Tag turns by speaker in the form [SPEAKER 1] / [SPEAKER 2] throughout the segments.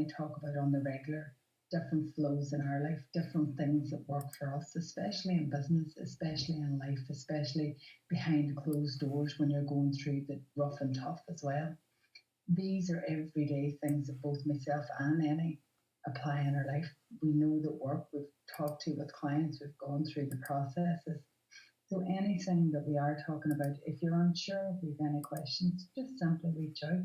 [SPEAKER 1] talk about on the regular, different flows in our life, different things that work for us, especially in business, especially in life, especially behind closed doors when you're going through the rough and tough as well. These are everyday things that both myself and Annie apply in our life. We know that work, we've talked to with clients, we've gone through the processes. So anything that we are talking about, if you're unsure, if you have any questions, just simply reach out.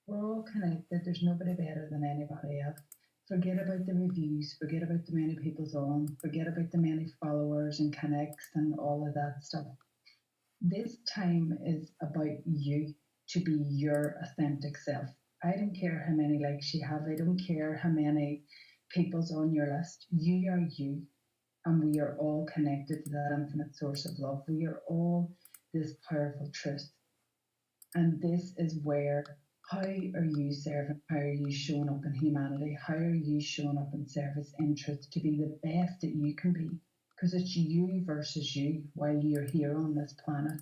[SPEAKER 1] We're all connected. There's nobody better than anybody else. Forget about the reviews, forget about the many people's on, forget about the many followers and connects and all of that stuff. This time is about you to be your authentic self. I don't care how many likes you have. I don't care how many people's on your list. You are you, and we are all connected to that infinite source of love. We are all this powerful truth. And this is where, how are you serving? How are you showing up in humanity? How are you showing up in service, in truth, to be the best that you can be? Because it's you versus you while you're here on this planet.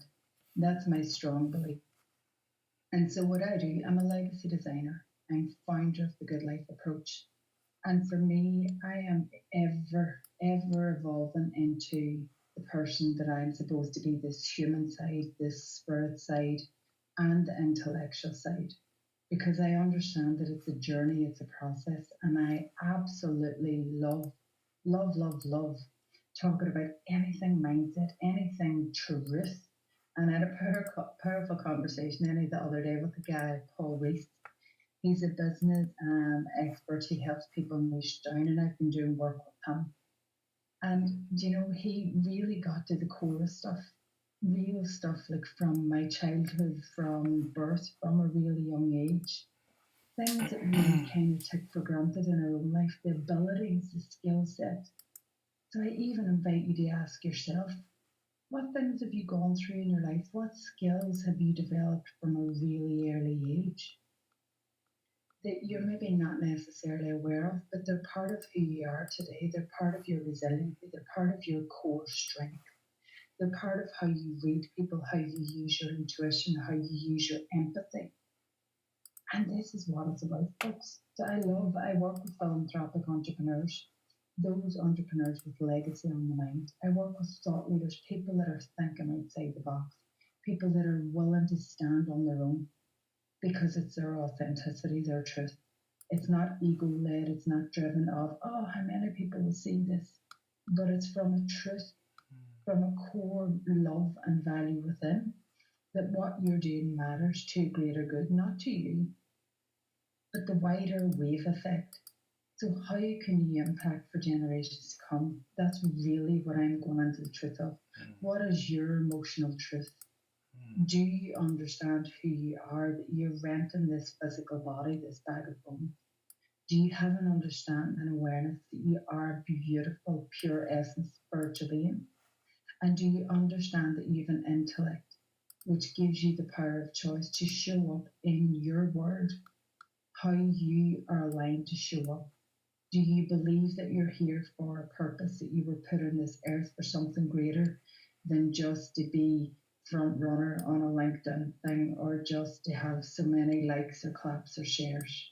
[SPEAKER 1] That's my strong belief. And so what I do, I'm a legacy designer. I'm founder of the Good Life approach. And for me, I am ever evolving into the person that I'm supposed to be, this human side, this spirit side, and the intellectual side. Because I understand that it's a journey, it's a process, and I absolutely love talking about anything mindset, anything truth. And I had a powerful conversation the other day with a guy, Paul Reese. He's a business expert. He helps people niche down, and I've been doing work with him. And, he really got to the core of stuff, real stuff, like from my childhood, from birth, from a really young age. Things that we kind of took for granted in our own life, the abilities, the skill set. So I even invite you to ask yourself, what things have you gone through in your life? What skills have you developed from a really early age that you're maybe not necessarily aware of, but they're part of who you are today. They're part of your resiliency. They're part of your core strength. They're part of how you read people, how you use your intuition, how you use your empathy. And this is what it's about, folks. So I work with philanthropic entrepreneurs, those entrepreneurs with legacy on the mind. I work with thought leaders, people that are thinking outside the box, people that are willing to stand on their own because it's their authenticity, their truth. It's not ego-led, it's not driven of, how many people will see this? But it's from a truth, from a core love and value within, that what you're doing matters to a greater good, not to you, but the wider wave effect. So how can you impact for generations to come? That's really what I'm going into the truth of. What is your emotional truth? Do you understand who you are, that you're renting this physical body, this bag of bones? Do you have an understanding and awareness that you are a beautiful, pure essence, spiritual being? And do you understand that you have an intellect which gives you the power of choice to show up in your world, how you are aligned to show up? Do you believe that you're here for a purpose, that you were put on this earth for something greater than just to be front runner on a LinkedIn thing, or just to have so many likes or claps or shares?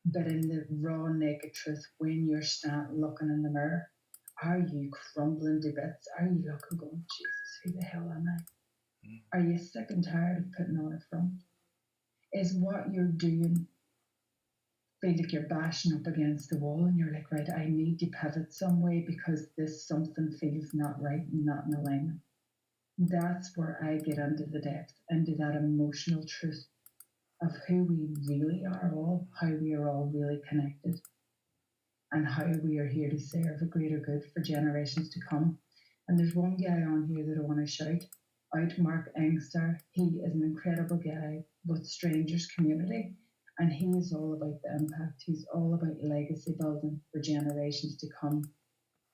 [SPEAKER 1] But in the raw, naked truth, when you're looking in the mirror, are you crumbling to bits? Are you looking going, Jesus, who the hell am I? Are you sick and tired of putting on a front? Is what you're doing feel like you're bashing up against the wall and you're like, right, I need to pivot some way because this something feels not right and not in alignment? That's where I get into the depth, into that emotional truth of who we really are all, how we are all really connected, and how we are here to serve a greater good for generations to come. And there's one guy on here that I want to shout out, Mark Engster. He is an incredible guy with Strangers Community, and he is all about the impact. He's all about legacy building for generations to come.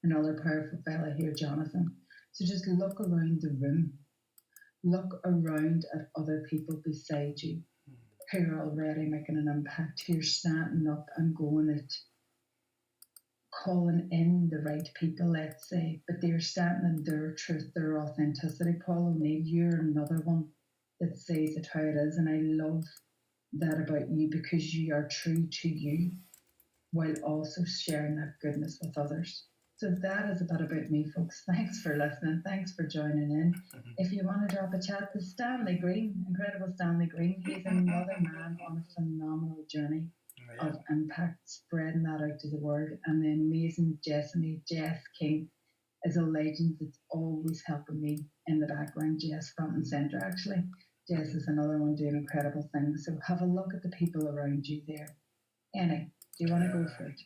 [SPEAKER 1] Another powerful fella here, Jonathan. So just look around the room. Look around at other people beside you who are already making an impact, who are standing up and going it, calling in the right people, let's say, but they're standing in their truth, their authenticity. Paul O'Neill, you're another one that says it how it is, and I love that about you because you are true to you. while also sharing that goodness with others. So that is a bit about me, folks. Thanks for listening. Thanks for joining in. If you want to drop a chat to Stanley Green, incredible Stanley Green, he's another man on a phenomenal journey of impact, spreading that out to the world. And the amazing Jess King is a legend that's always helping me in the background. Jess front and centre, actually. Jess is another one doing incredible things. So have a look at the people around you there. Annie, do you want to go for it?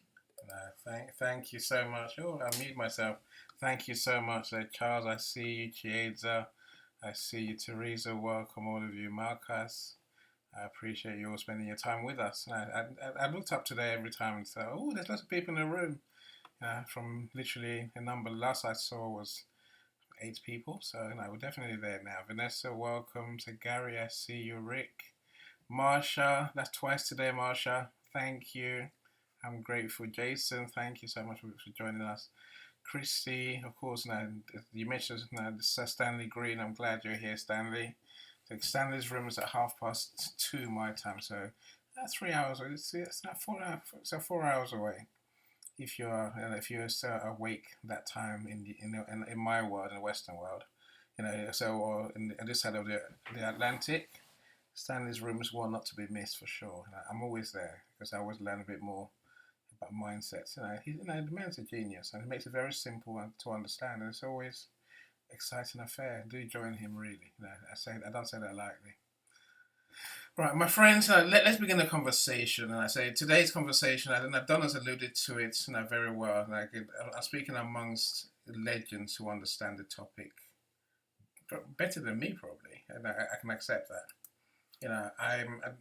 [SPEAKER 2] Thank you so much. Oh, I mute myself. Thank you so much, Charles. I see you, Chiesa. I see you, Teresa. Welcome, all of you, Marcus. I appreciate you all spending your time with us. I looked up today every time and said, oh, there's lots of people in the room. From literally a number last I saw was 8 people. So we're definitely there now. Vanessa, welcome. To Gary, I see you. Rick, Marsha, that's twice today, Marsha. Thank you. I'm grateful. Jason, thank you so much for joining us. Christy, of course, now you mentioned Stanley Green. I'm glad you're here, Stanley. So Stanley's room is at 2:30 my time, so that's 3 hours. It's not 4 hours. So 4 hours away. If you're so awake that time in my world, in the Western world, or in this side of the Atlantic, Stanley's room is one not to be missed for sure. I'm always there because I always learn a bit more about mindsets. The man's a genius, and he makes it very simple to understand, and it's always exciting affair. Do join him, really. I don't say that lightly. Right, my friends, let's begin the conversation. And I say today's conversation, and Donna's alluded to it very well. I'm speaking amongst legends who understand the topic better than me, probably, and I can accept that.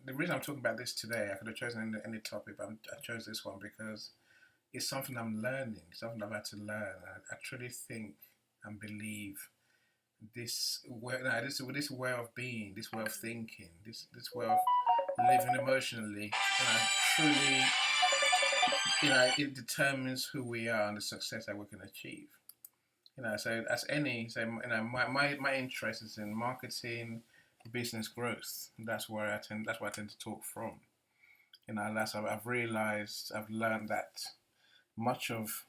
[SPEAKER 2] The reason I'm talking about this today, I could have chosen any topic, but I chose this one because it's something I'm learning, something I've had to learn. I truly think and believe this way of being, this way of thinking, this way of living emotionally, truly, it determines who we are and the success that we can achieve. My interest is in marketing, business growth. That's where I tend to talk from. I've realized, I've learned that much of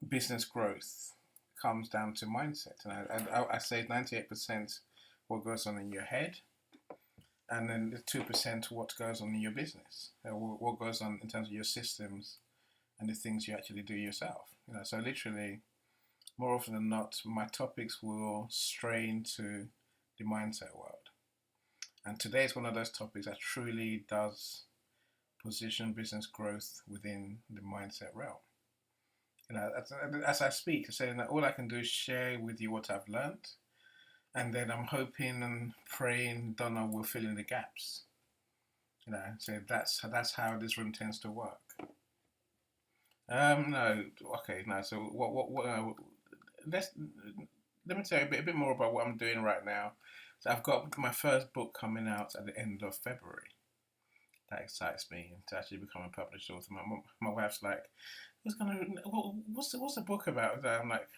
[SPEAKER 2] business growth comes down to mindset, and I say 98% what goes on in your head, and then the 2% what goes on in your business, what goes on in terms of your systems and the things you actually do yourself. So literally, more often than not, my topics will stray into the mindset world. And today is one of those topics that truly does position business growth within the mindset realm. As I speak, saying that all I can do is share with you what I've learned, and then I'm hoping and praying Donna will fill in the gaps. So that's how this room tends to work. No, okay, no. So let me tell you a bit more about what I'm doing right now. So I've got my first book coming out at the end of February. That excites me to actually become a published author. My wife's like, what's the book about? I'm like,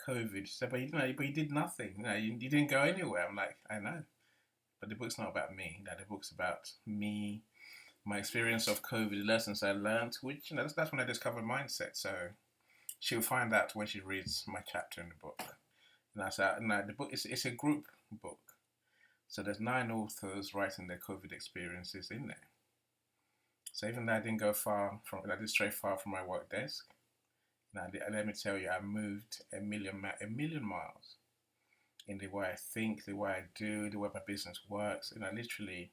[SPEAKER 2] COVID. She said, but you did nothing. You didn't go anywhere. I'm like, I know, but the book's not about me. The book's about me, my experience of COVID, the lessons I learned, which that's when I discovered mindset. So she'll find out when she reads my chapter in the book. The book it's a group book. So there's 9 authors writing their COVID experiences in there. So even though I didn't go I did stray far from my work desk. Let me tell you, I moved a million miles in the way I think, the way I do, the way my business works. Literally,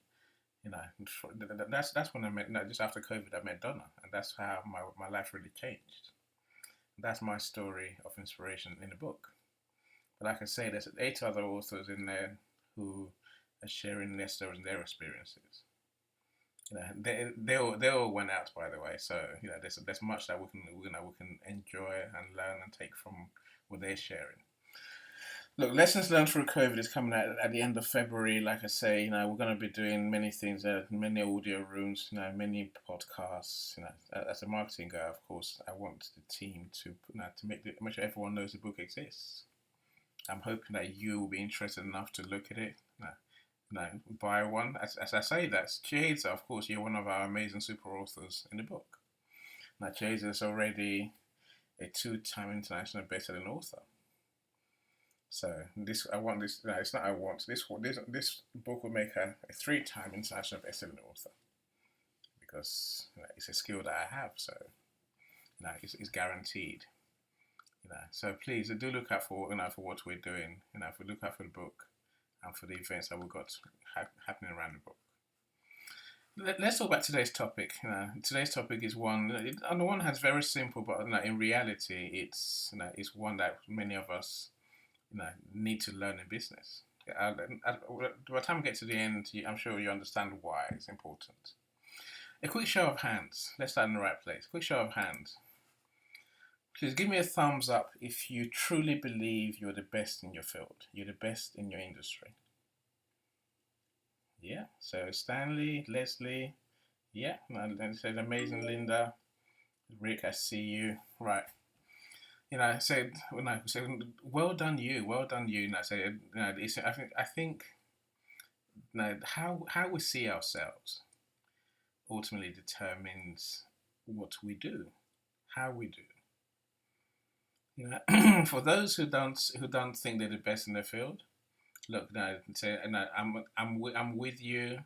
[SPEAKER 2] that's when I met. Just after COVID, I met Donna, and that's how my life really changed. That's my story of inspiration in the book. But like I say, there's 8 other authors in there who are sharing their stories and their experiences. They all went out, by the way. So there's much that we can enjoy and learn and take from what they're sharing. Look, lessons learned through COVID is coming out at the end of February. Like I say, we're going to be doing many things, many audio rooms, many podcasts. As a marketing guy, of course, I want the team to make sure everyone knows the book exists. I'm hoping that you will be interested enough to look at it. buy one. As I say that, Chiesa, of course, you're one of our amazing super authors in the book. Now, Chiesa is already a two-time international best-selling author. So this, I want this. No, it's not. I want this book will make her a three-time international best-selling author because it's a skill that I have. So it's guaranteed. So please do look out for for what we're doing. If we look out for the book and for the events that we've got happening around the book. Let's talk about today's topic. Today's topic is one. On the one hand, it's very simple, but in reality, it's it's one that many of us need to learn in business. By the time we get to the end, I'm sure you understand why it's important. A quick show of hands. Let's start in the right place. Quick show of hands. Please give me a thumbs up if you truly believe you're the best in your field. You're the best in your industry. Yeah. So Stanley, Leslie, yeah. Then said amazing Linda, Rick. I see you. Right. I said when I said well done you, well done you. And I said I think how we see ourselves ultimately determines what we do, how we do. For those who don't think they're the best in their field, look, I'm with you.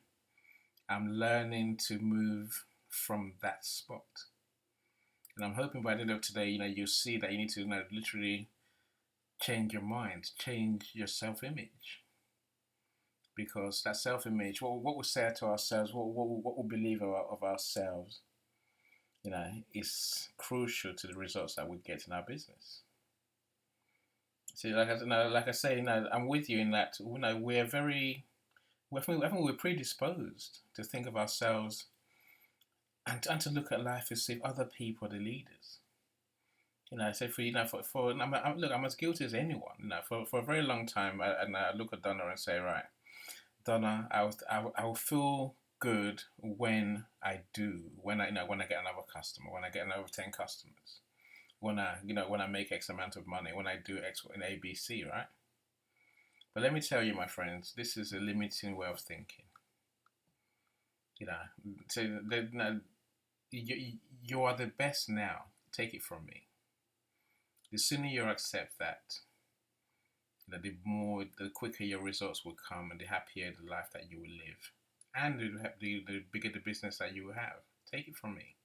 [SPEAKER 2] I'm learning to move from that spot, and I'm hoping by the end of today, you'll see that you need to literally change your mind, change your self-image, because that self-image, what we say to ourselves, what we believe of ourselves, is crucial to the results that we get in our business. See, like I say, I'm with you in that. We're very, I think we're predisposed to think of ourselves and to look at life as if other people are the leaders. So I'm as guilty as anyone. For a very long time, I look at Donna and say, right, Donna, I will feel good when I get another customer, when I get another 10 customers. When I make X amount of money, when I do X in ABC, right? But let me tell you, my friends, this is a limiting way of thinking. So you are the best now. Take it from me. The sooner you accept that, the quicker your results will come, and the happier the life that you will live, and the bigger the business that you will have. Take it from me.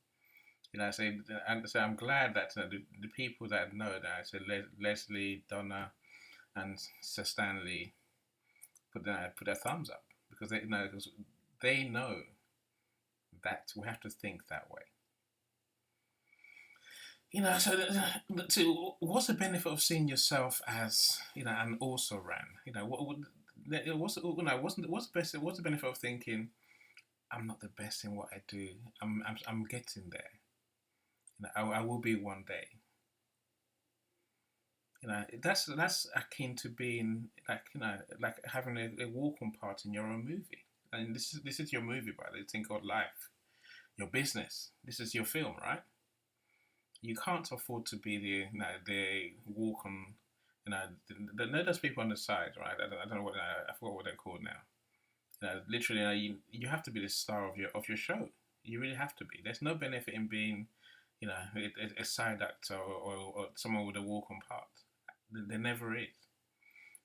[SPEAKER 2] I'm glad that the people that know that, I said Leslie, Donna, and Sir Stanley put their thumbs up, because they know that we have to think that way. So what's the benefit of seeing yourself as an also ran? What's the benefit of thinking I'm not the best in what I do? I'm getting there. I will be one day. That's akin to being like having a walk-on part in your own movie. And this is your movie, by the thing called life, your business. This is your film, right? You can't afford to be the walk-on. Those people on the side, right? I don't know what I forgot what they're called now. Literally, you have to be the star of your show. You really have to be. There's no benefit in being a side actor or someone with a walk-on part. There never is.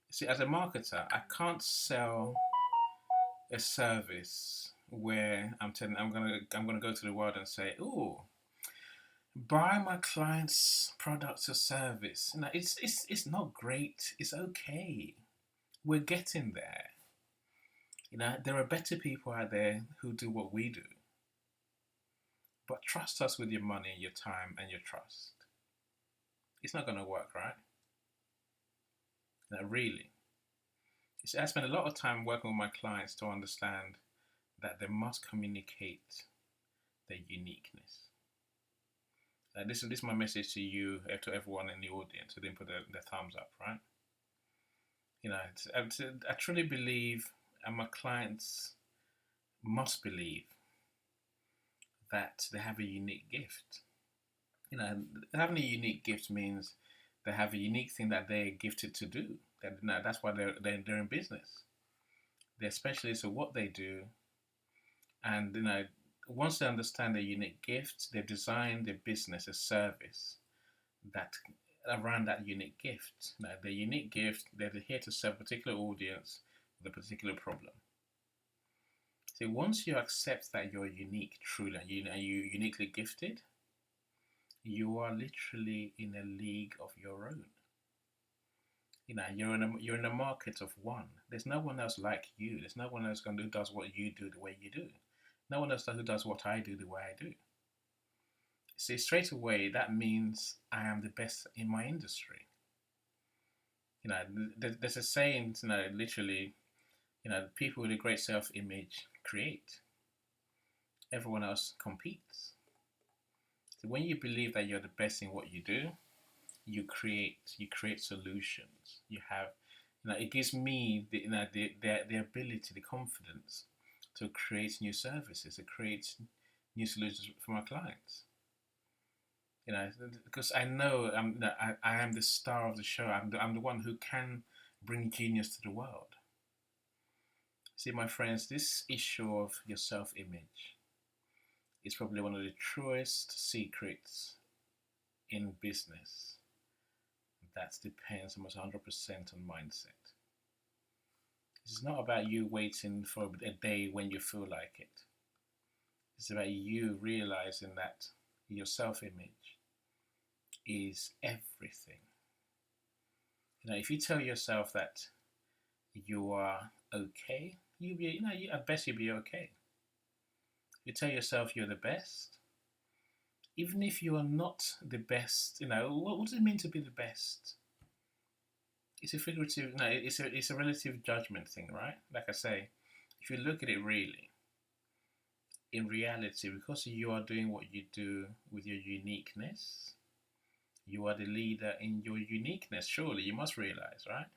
[SPEAKER 2] See, as a marketer, I can't sell a service where I'm gonna go to the world and say, "Oh, buy my client's product or service." It's not great. It's okay. We're getting there. There are better people out there who do what we do. But trust us with your money, your time, and your trust. It's not going to work, right? Really. I spend a lot of time working with my clients to understand that they must communicate their uniqueness. This is my message to you, to everyone in the audience who didn't put their thumbs up, right? I truly believe, and my clients must believe, that they have a unique gift. Having a unique gift means they have a unique thing that they're gifted to do. That's why they're in business. They're specialists of what they do, and once they understand their unique gifts, they've designed their business, a service that around that unique gift. Now, their unique gift, they're here to serve a particular audience with a particular problem. So once you accept that you're unique, truly, and you're uniquely gifted, you are literally in a league of your own. You're in a market of one. There's no one else like you. There's no one else who does what you do the way you do. No one else who does what I do the way I do. See, straight away that means I am the best in my industry. There's a saying. Literally, people with a great self-image create. Everyone else competes. So when you believe that you're the best in what you do, you create solutions. You have, it gives me the ability, the confidence to create new services, to create new solutions for my clients. Because I know I am the star of the show. I'm the one who can bring genius to the world. See, my friends, this issue of your self-image is probably one of the truest secrets in business. That depends almost 100% on mindset. It's not about you waiting for a day when you feel like it. It's about you realizing that your self-image is everything. If you tell yourself that you are okay, at best you'll be okay. You tell yourself you're the best, even if you are not the best. What does it mean to be the best? It's a figurative. No, it's a relative judgment thing, right? Like I say, if you look at it really, in reality, because you are doing what you do with your uniqueness, you are the leader in your uniqueness. Surely you must realize, right?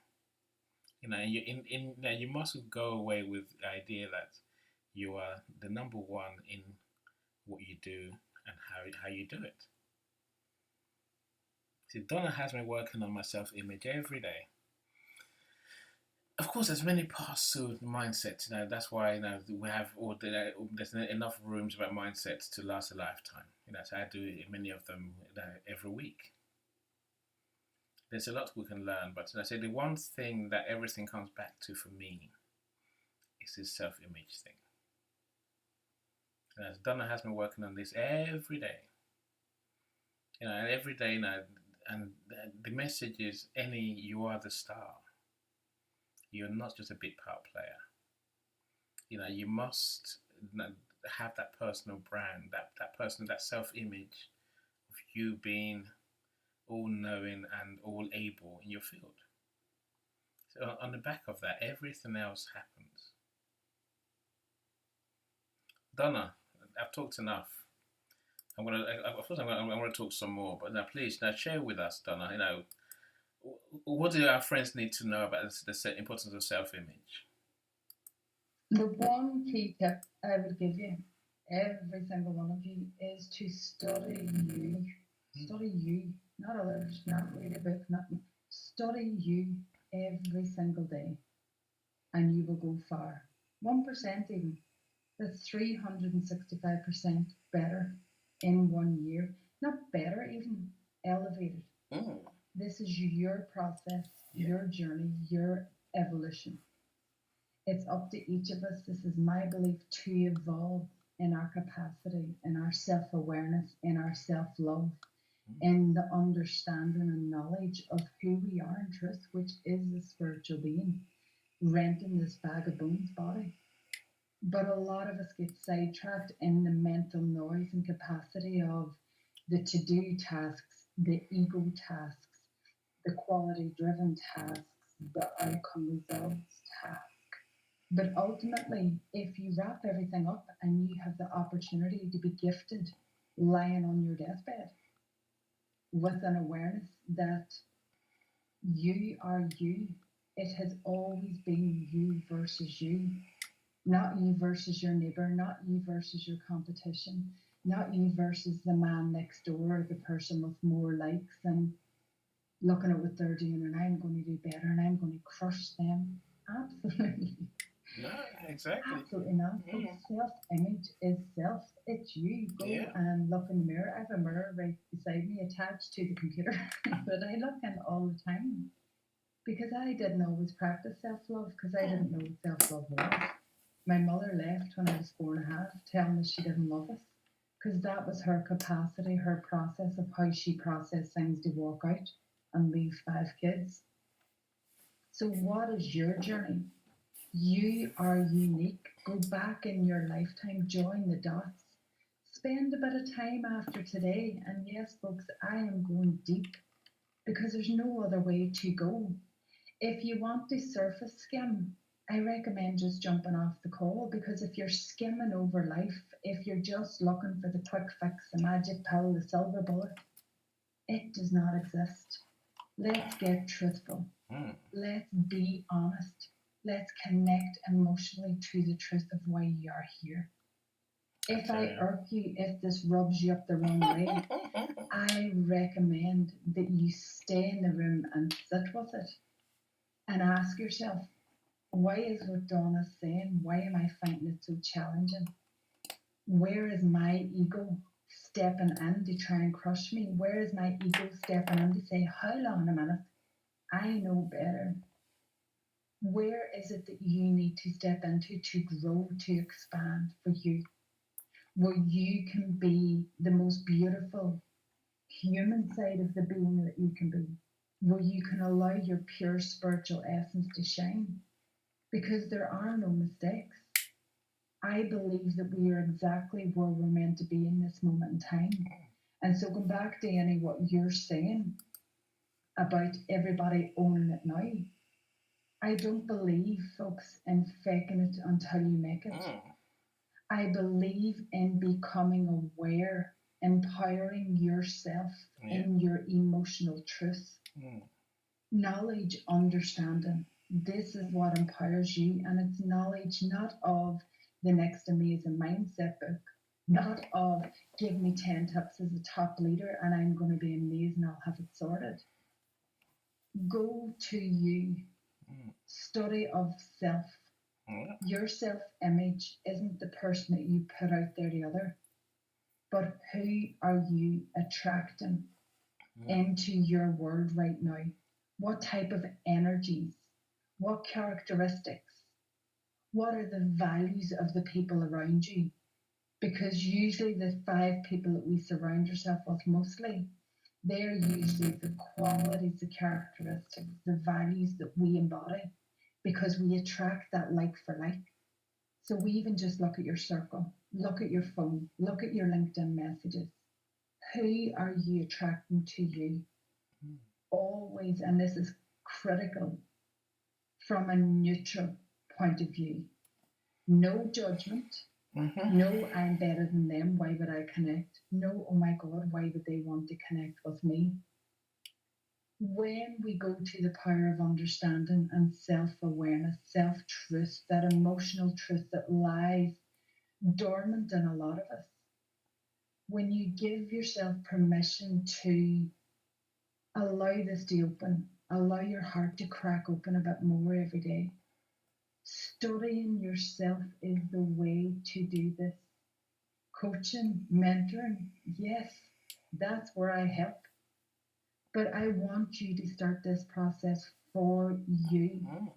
[SPEAKER 2] You must go away with the idea that you are the number one in what you do and how you do it. See, Donna has me working on my self-image every day. Of course, there's many parts to mindset. That's why we have there's enough rooms about mindset to last a lifetime. So I do many of them every week. There's a lot we can learn, but I say the one thing that everything comes back to for me is this self-image thing. Donna has been working on this every day. And every day now, and the message is, you are the star. You're not just a bit part player. You must have that personal brand, that self-image of you being all-knowing and all-able in your field. So on the back of that, everything else happens. Donna, I've talked enough. I'm gonna talk some more, but now please share with us, Donna. What do our friends need to know about the importance of self-image?
[SPEAKER 1] The one key tip I would give you, every single one of you, is to study you. Study you, not others, not read a book, nothing. Study you every single day, and you will go far. 1% even. That's 365% better in 1 year. Not better, even elevated. This is your process, your journey, your evolution. It's up to each of us. This is my belief, to evolve in our capacity, in our self-awareness, in our self-love, in the understanding and knowledge of who we are in truth, which is a spiritual being, renting this bag of bones body. But a lot of us get sidetracked in the mental noise and capacity of the to-do tasks, the ego tasks, the quality-driven tasks, the outcome results task. But ultimately, if you wrap everything up and you have the opportunity to be gifted lying on your deathbed with an awareness that you are you, it has always been you versus you, not you versus your neighbor, not you versus your competition, not you versus the man next door, the person with more likes and looking at what they're doing, and I'm going to do better and I'm going to crush them. Absolutely.
[SPEAKER 2] No, exactly.
[SPEAKER 1] Absolutely not. So
[SPEAKER 2] Mm.
[SPEAKER 1] self-image is self. It's you. Go
[SPEAKER 2] Yeah.
[SPEAKER 1] and look in the mirror. I have a mirror right beside me attached to the computer, but I look in all the time because I didn't always practice self-love because I
[SPEAKER 2] Mm.
[SPEAKER 1] didn't know what self-love was. My mother left when I was 4.5, telling us she didn't love us because that was her capacity, her process of how she processed things to walk out and leave 5 kids. So, what is your journey? You are unique. Go back in your lifetime, join the dots. Spend a bit of time after today. And yes, folks, I am going deep because there's no other way to go. If you want to surface skim, I recommend just jumping off the call because if you're skimming over life, if you're just looking for the quick fix, the magic pill, the silver bullet, it does not exist. Let's get truthful.
[SPEAKER 2] Mm.
[SPEAKER 1] Let's be honest. Let's connect emotionally to the truth of why you are here.
[SPEAKER 2] I
[SPEAKER 1] If
[SPEAKER 2] tell
[SPEAKER 1] I
[SPEAKER 2] you.
[SPEAKER 1] irk you, if this rubs you up the wrong way, I recommend that you stay in the room and sit with it and ask yourself, why is what Donna's saying? Why am I finding it so challenging? Where is my ego stepping in to try and crush me? Where is my ego stepping in to say, hold on a minute, I know better? Where is it that you need to step into to grow, to expand for you? Where you can be the most beautiful human side of the being that you can be, where you can allow your pure spiritual essence to shine, because there are no mistakes. I believe that we are exactly where we're meant to be in this moment in time. And so, going back to Annie, what you're saying about everybody owning it now, I don't believe, folks, in faking it until you make it.
[SPEAKER 2] Mm.
[SPEAKER 1] I believe in becoming aware, empowering yourself
[SPEAKER 2] Yeah.
[SPEAKER 1] in your emotional truth.
[SPEAKER 2] Mm.
[SPEAKER 1] Knowledge, understanding. This is what empowers you, and it's knowledge not of the next amazing mindset book, not of give me 10 tips as a top leader and I'm going to be amazing, I'll have it sorted. Go to you,
[SPEAKER 2] Mm.
[SPEAKER 1] study of self.
[SPEAKER 2] Yeah.
[SPEAKER 1] Your self image isn't the person that you put out there the other, but who are you attracting
[SPEAKER 2] Mm.
[SPEAKER 1] into your world right now? What type of energies? What characteristics? What are the values of the people around you? Because usually the 5 people that we surround ourselves with mostly, they're usually the qualities, the characteristics, the values that we embody because we attract that like for like. So we even just look at your circle, look at your phone, look at your LinkedIn messages. Who are you attracting to you?
[SPEAKER 2] Mm.
[SPEAKER 1] Always, and this is critical, from a neutral point of view. No judgment.
[SPEAKER 2] Mm-hmm.
[SPEAKER 1] No, I'm better than them. Why would I connect? No, oh my God, why would they want to connect with me? When we go to the power of understanding and self awareness, self truth, that emotional truth that lies dormant in a lot of us, when you give yourself permission to allow this to open, allow your heart to crack open a bit more every day, studying yourself is the way to do this. Coaching, mentoring, yes, that's where I help. But I want you to start this process for you.
[SPEAKER 2] Mm.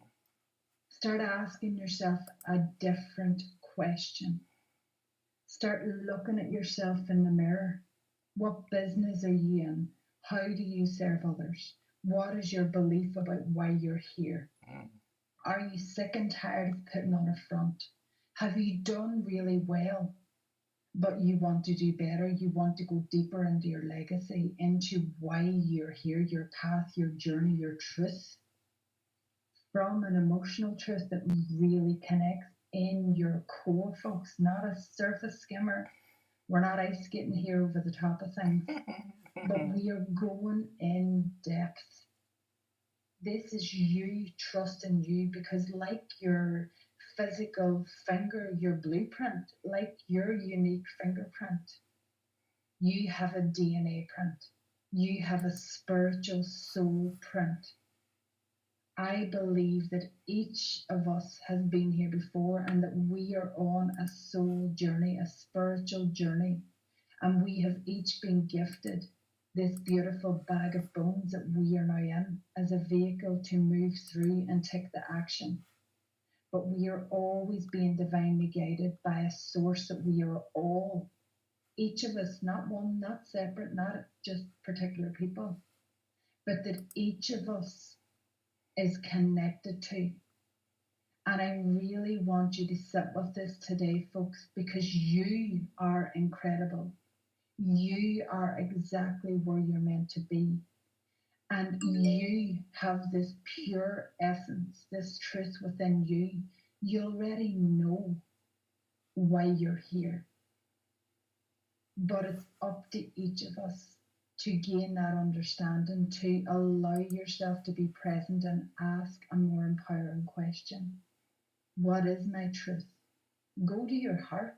[SPEAKER 1] Start asking yourself a different question. Start looking at yourself in the mirror. What business are you in? How do you serve others? What is your belief about why you're here?
[SPEAKER 2] Mm.
[SPEAKER 1] Are you sick and tired of putting on a front? Have you done really well, but you want to do better? You want to go deeper into your legacy, into why you're here, your path, your journey, your truth, from an emotional truth that really connects in your core, folks, not a surface skimmer. We're not ice skating here over the top of things, but we are going in depth. This is you trusting you because, like your physical finger, your blueprint, like your unique fingerprint, you have a DNA print, you have a spiritual soul print. I believe that each of us has been here before and that we are on a soul journey, a spiritual journey, and we have each been gifted this beautiful bag of bones that we are now in as a vehicle to move through and take the action. But we are always being divinely guided by a source that we are all, each of us, not one, not separate, not just particular people, but that each of us is connected to. And I really want you to sit with this today, folks, because you are incredible. You are exactly where you're meant to be. And you have this pure essence, this truth within you. You already know why you're here. But it's up to each of us to gain that understanding, to allow yourself to be present and ask a more empowering question. What is my truth? Go to your heart,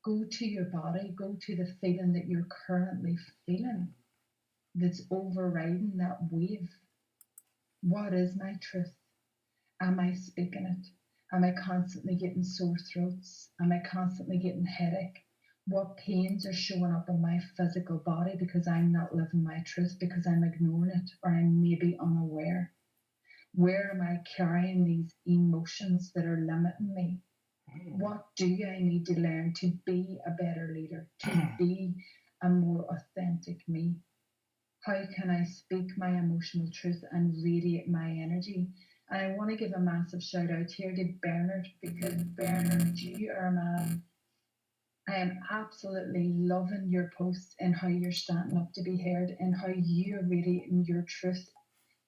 [SPEAKER 1] go to your body, go to the feeling that you're currently feeling that's overriding that wave. What is my truth? Am I speaking it? Am I constantly getting sore throats? Am I constantly getting headache? What pains are showing up in my physical body because I'm not living my truth, because I'm ignoring it, or I'm maybe unaware? Where am I carrying these emotions that are limiting me? What do I need to learn to be a better leader, to be a more authentic me? How can I speak my emotional truth and radiate my energy? And I want to give a massive shout out here to Bernard, because Bernard, you are a man. I am absolutely loving your posts and how you're standing up to be heard and how you're radiating your truth.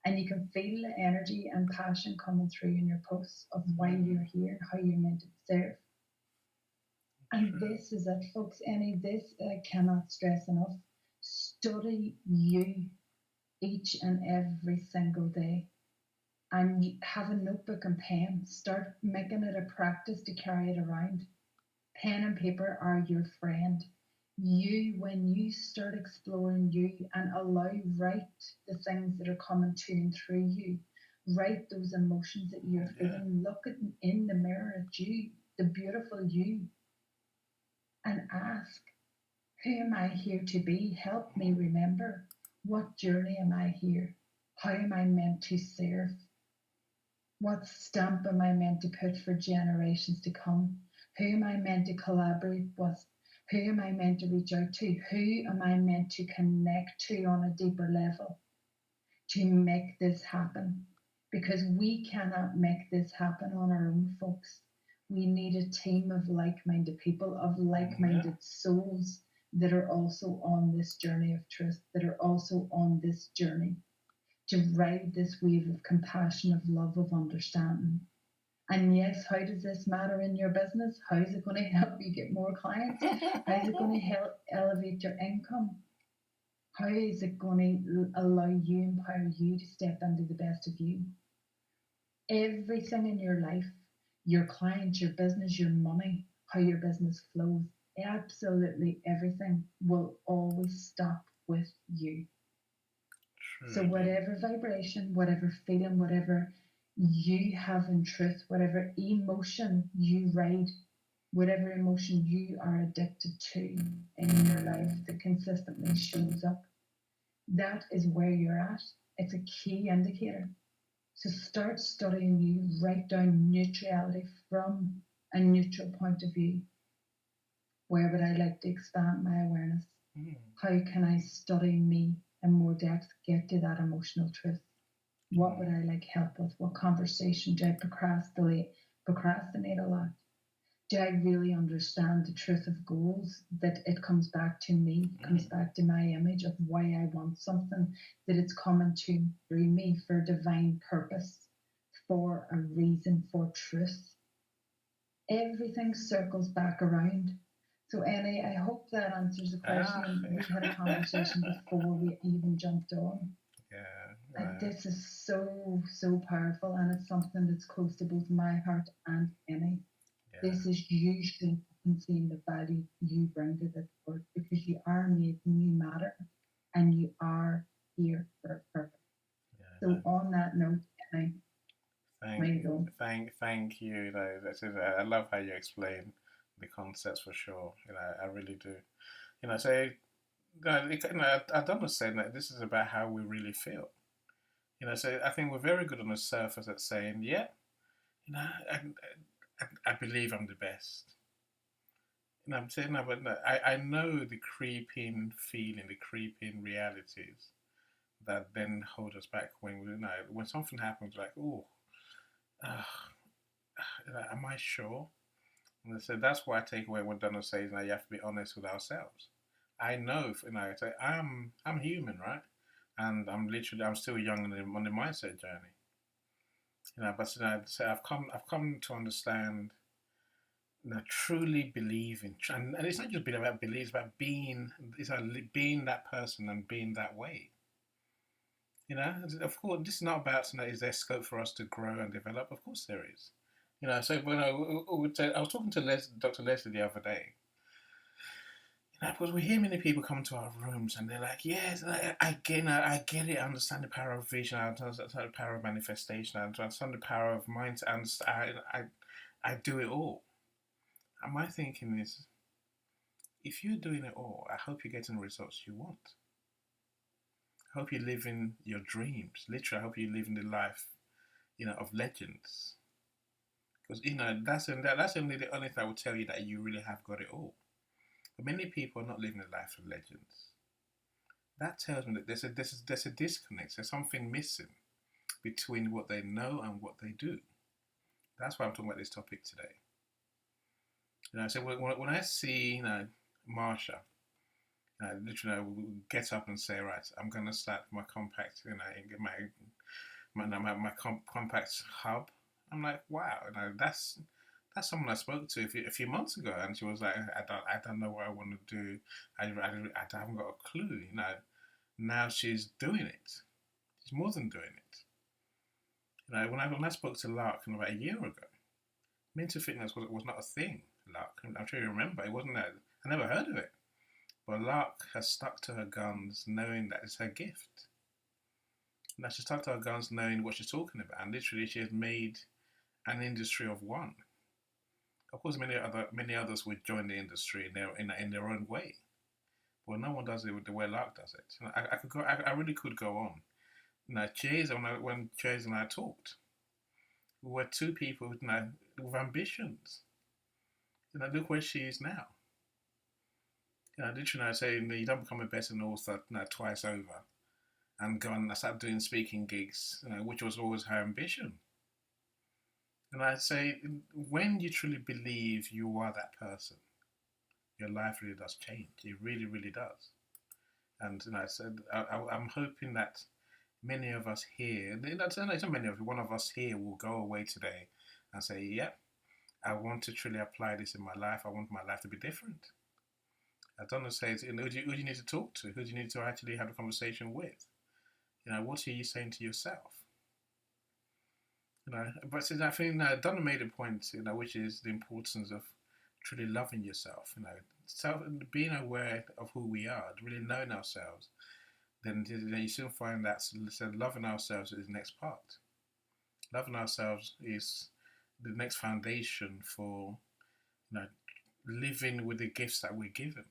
[SPEAKER 1] And you can feel the energy and passion coming through in your posts of why you're here and how you're meant to serve. And this is it, folks. Any this I cannot stress enough. Study you each and every single day. And have a notebook and pen. Start making it a practice to carry it around. Pen and paper are your friend. When you start exploring you and write the things that are coming to and through you, write those emotions that you're feeling, look in the mirror at you, the beautiful you, and ask, who am I here to be? Help me remember. What journey am I here? How am I meant to serve? What stamp am I meant to put for generations to come? Who am I meant to collaborate with? Who am I meant to reach out to? Who am I meant to connect to on a deeper level to make this happen? Because we cannot make this happen on our own, folks. We need a team of like minded people, of like minded souls that are also on this journey of truth, that are also on this journey to ride this wave of compassion, of love, of understanding. And yes, how does this matter in your business? How is it going to help you get more clients? How is it going to help elevate your income? How is it going to allow you, empower you to step into the best of you? Everything in your life, your clients, your business, your money, how your business flows, absolutely everything will always stop with you. So, whatever vibration, whatever feeling, whatever you have in truth, whatever emotion you ride, whatever emotion you are addicted to in your life that consistently shows up, that is where you're at. It's a key indicator. So, start studying you, write down neutrality from a neutral point of view. Where would I like to expand my awareness? How can I study me in more depth, get to that emotional truth? What would I like help with? What conversation do I procrastinate a lot? Do I really understand the truth of goals? That it comes back to me, comes back to my image of why I want something, that it's coming to through me for divine purpose, for a reason, for truth. Everything circles back around. So, Annie, I hope that answers the question. And we had a conversation before we even jumped on. This is so, so powerful, and it's something that's close to both my heart and Annie. This is you showing and seeing the value you bring to this work, because you are amazing, you matter, and you are here for a purpose. So, on that note, Annie,
[SPEAKER 2] Thank,
[SPEAKER 1] Mind blowing.
[SPEAKER 2] thank you. You know, that's it. I love how you explain the concepts for sure. You know, I really do. You know, so I don't understand that this is about how we really feel. You know, so I think we're very good on the surface at saying, yeah, you know, I believe I'm the best. You know, I'm saying no, but no, I know the creeping feeling, the creeping realities that then hold us back when we, you know, when something happens, like, oh, uh, am I sure? And so that's why I take away what Donald says. Now you have to be honest with ourselves. I know, you know, so I'm human, right? And I'm still young on the mindset journey. You know, but you know, so I've come to understand, you know, truly believing, and it's not just being about belief, it's about being, it's about being that person and being that way. You know, of course, this is not about, you know, is there scope for us to grow and develop? Of course, there is. You know, so when I was talking to Dr. Leslie the other day, you know, because we hear many people come to our rooms and they're like, yes, I get it, I understand the power of vision, I understand the power of manifestation, I understand the power of mind, I do it all. And my thinking is, if you're doing it all, I hope you're getting the results you want. I hope you're living your dreams. Literally, I hope you're living the life, you know, of legends. Because you know that's only the only thing I would tell you that you really have got it all. But many people are not living the life of legends. That tells me that there's a disconnect. There's something missing between what they know and what they do. That's why I'm talking about this topic today. You know, so when I see, you know, Marsha, literally, I will get up and say, right, I'm going to start my compact, you know, get my compact hub. I'm like, wow, you know, that's someone I spoke to a few months ago, and she was like, I don't know what I want to do. I haven't got a clue. You know, now she's doing it. She's more than doing it. You know, when I spoke to Lark about a year ago, mental fitness was not a thing. Lark, I'm sure you remember, it wasn't that. I never heard of it. But Lark has stuck to her guns, knowing that it's her gift. Now she's stuck to her guns, knowing what she's talking about, and literally she has made an industry of one. Of course, many others would join the industry in their own way, but no one does it the way Lark does it. I really could go on. Now, when Chase and I talked, we were two people, you know, with ambitions. You know, look where she is now. You know, literally, I say, you don't become a better author, you know, twice over, and go and start doing speaking gigs, you know, which was always her ambition. And I say, when you truly believe you are that person, your life really does change. It really, really does. And you know, I said, I'm hoping that many of us here, not many of us, one of us here will go away today and say, yeah, I want to truly apply this in my life. I want my life to be different. I don't know, say, you know, who do you need to talk to? Who do you need to actually have a conversation with? You know, what are you saying to yourself? You know, but since I think Donna made a point, you know, which is the importance of truly loving yourself. You know, self being aware of who we are, really knowing ourselves. Then you soon find that so loving ourselves is the next part. Loving ourselves is the next foundation for, you know, living with the gifts that we're given.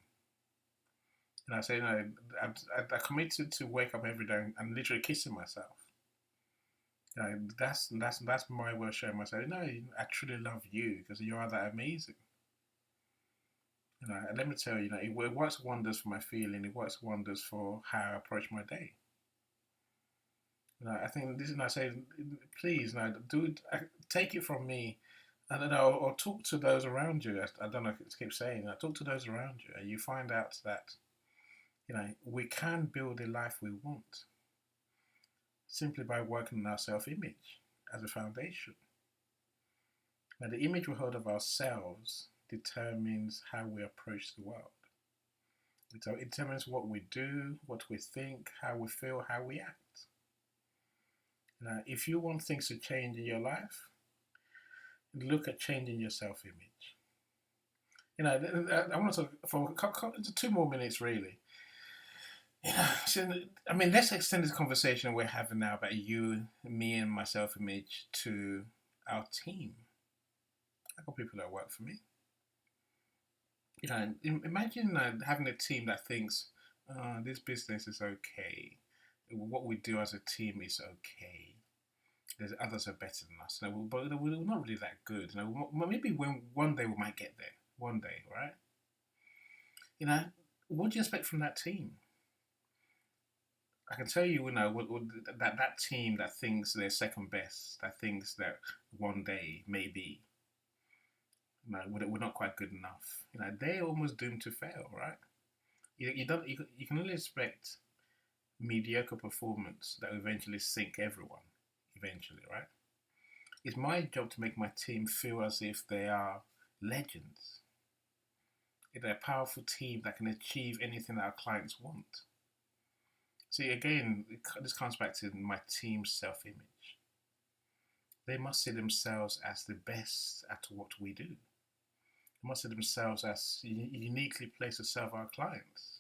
[SPEAKER 2] And I say, you know, I committed to wake up every day and literally kissing myself. You know, that's my way of showing myself. No, I truly love you because you are that amazing. You know, and let me tell you, you know, it works wonders for my feeling. It works wonders for how I approach my day. You know, I think this is. I say, please, you know, take it from me, and then or talk to those around you. I don't know. I keep saying, talk to those around you, and you find out that, you know, we can build a life we want simply by working on our self-image as a foundation. Now, the image we hold of ourselves determines how we approach the world. It determines what we do, what we think, how we feel, how we act. Now, if you want things to change in your life, look at changing your self-image. You know, I want to talk for 2 more minutes, really. Yeah, so, I mean, let's extend this conversation we're having now about you, me, and my self-image to our team. I got people that work for me. Imagine having a team that thinks this business is okay. What we do as a team is okay. There's others are better than us, but we're not really that good. Maybe when one day we might get there. One day, right? You know, what do you expect from that team? I can tell you, that team that thinks they're second best, that thinks that one day maybe, we're not quite good enough. They're almost doomed to fail, right? You don't you can only expect mediocre performance that will eventually sink everyone. Eventually, right? It's my job to make my team feel as if they are legends. They're a powerful team that can achieve anything that our clients want. See, again, this comes back to my team's self image. They must see themselves as the best at what we do. They must see themselves as uniquely placed to serve our clients.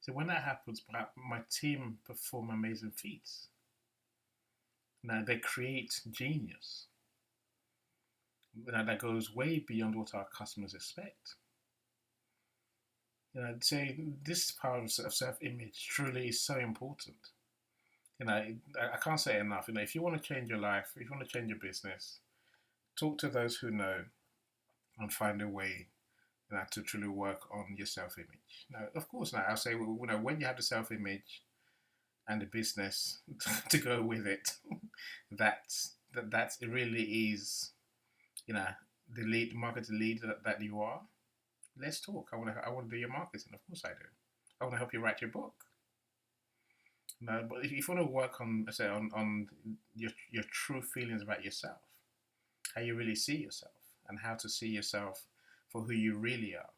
[SPEAKER 2] So when that happens, my team perform amazing feats. Now they create genius. That goes way beyond what our customers expect. I'd say this part of self-image truly is so important. I can't say it enough. If you want to change your life, if you want to change your business, talk to those who know and find a way to truly work on your self-image. Now, of course, now I'll say, when you have the self-image and the business to go with it, that it really is, you know, the lead marketing lead that you are. Let's talk. I want to do your marketing. Of course, I do. I want to help you write your book. No, but if you want to work on, say, on your true feelings about yourself, how you really see yourself, and how to see yourself for who you really are,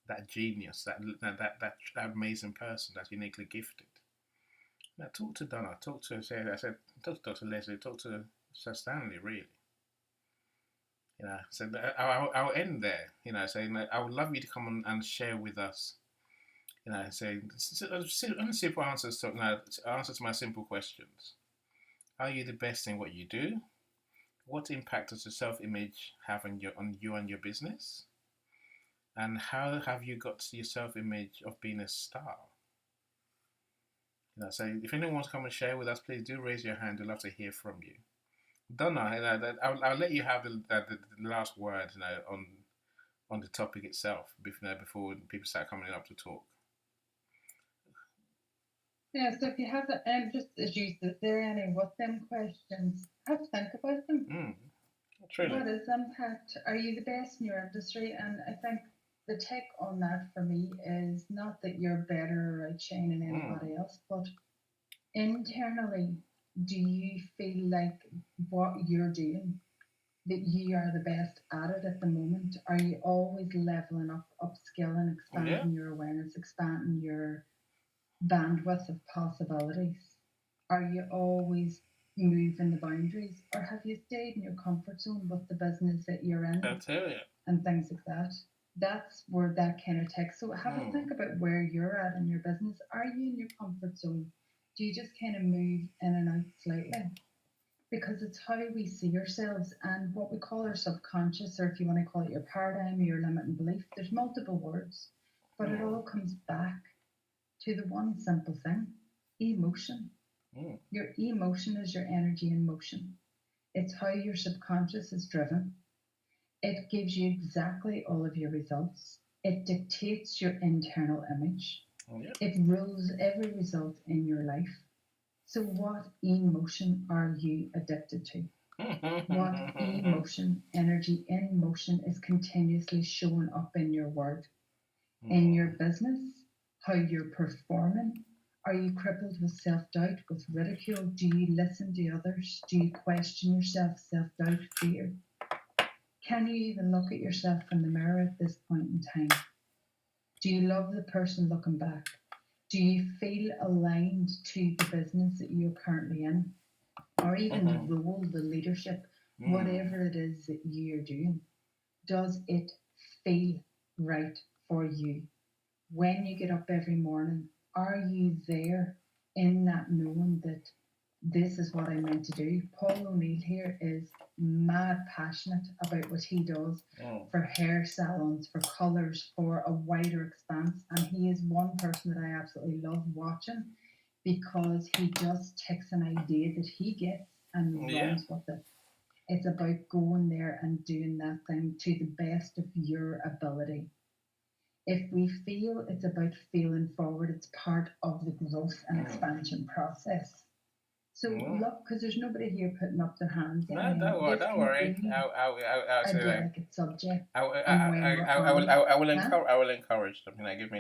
[SPEAKER 2] that genius, that amazing person, that's uniquely gifted. Now, talk to Donna, talk to talk to Dr. Leslie, talk to Sir Stanley, really. So I'll end there. Saying that I would love you to come on and share with us. Say simple answers to my simple questions. Are you the best in what you do? What impact does the self-image have on you and your business? And how have you got to your self-image of being a star? So if anyone wants to come and share with us, please do raise your hand. We'd love to hear from you. Donna, I'll let you have the last word, on the topic itself, before people start coming up to talk.
[SPEAKER 1] Yeah, so if you have just as you said there, any what them questions, have to think about them.
[SPEAKER 2] Truly.
[SPEAKER 1] What is impact? Are you the best in your industry? And I think the take on that for me is not that you're better or outshining anybody else, but internally, do you feel like what you're doing, that you are the best at it at the moment? Are you always leveling up, upskilling, expanding your awareness, expanding your bandwidth of possibilities? Are you always moving the boundaries, or have you stayed in your comfort zone with the business that you're in?
[SPEAKER 2] I tell you.
[SPEAKER 1] And things like that. That's where that kind of takes. So have a think about where you're at in your business. Are you in your comfort zone? Do you just kind of move in and out slightly? Because it's how we see ourselves and what we call our subconscious, or if you want to call it your paradigm or your limiting belief. There's multiple words, but it all comes back to the one simple thing: emotion. Your emotion is your energy in motion. It's how your subconscious is driven. It gives you exactly all of your results. It dictates your internal image. It rules every result in your life. So, what emotion are you addicted to? What emotion, energy in motion is continuously showing up in your world, in your business, how you're performing? Are you crippled with self doubt, with ridicule? Do you listen to others? Do you question yourself, self doubt, fear? Can you even look at yourself in the mirror at this point in time? Do you love the person looking back? Do you feel aligned to the business that you're currently in? Or even the role, the leadership, whatever it is that you're doing? Does it feel right for you? When you get up every morning, are you there in that knowing that this is what I'm meant to do? Paul O'Neill here is mad passionate about what he does for hair salons, for colours, for a wider expanse. And he is one person that I absolutely love watching because he just takes an idea that he gets and
[SPEAKER 2] Yeah.
[SPEAKER 1] runs with it. It's about going there and doing that thing to the best of your ability. If we feel it's about feeling forward, it's part of the growth and expansion process. So look, because there's nobody here putting up their hands.
[SPEAKER 2] No, don't worry,
[SPEAKER 1] This
[SPEAKER 2] don't
[SPEAKER 1] can
[SPEAKER 2] worry.
[SPEAKER 1] be
[SPEAKER 2] I'll
[SPEAKER 1] a
[SPEAKER 2] say that.
[SPEAKER 1] delicate subject,
[SPEAKER 2] I
[SPEAKER 1] and when we're on it, huh?
[SPEAKER 2] I will encourage them. You know, give me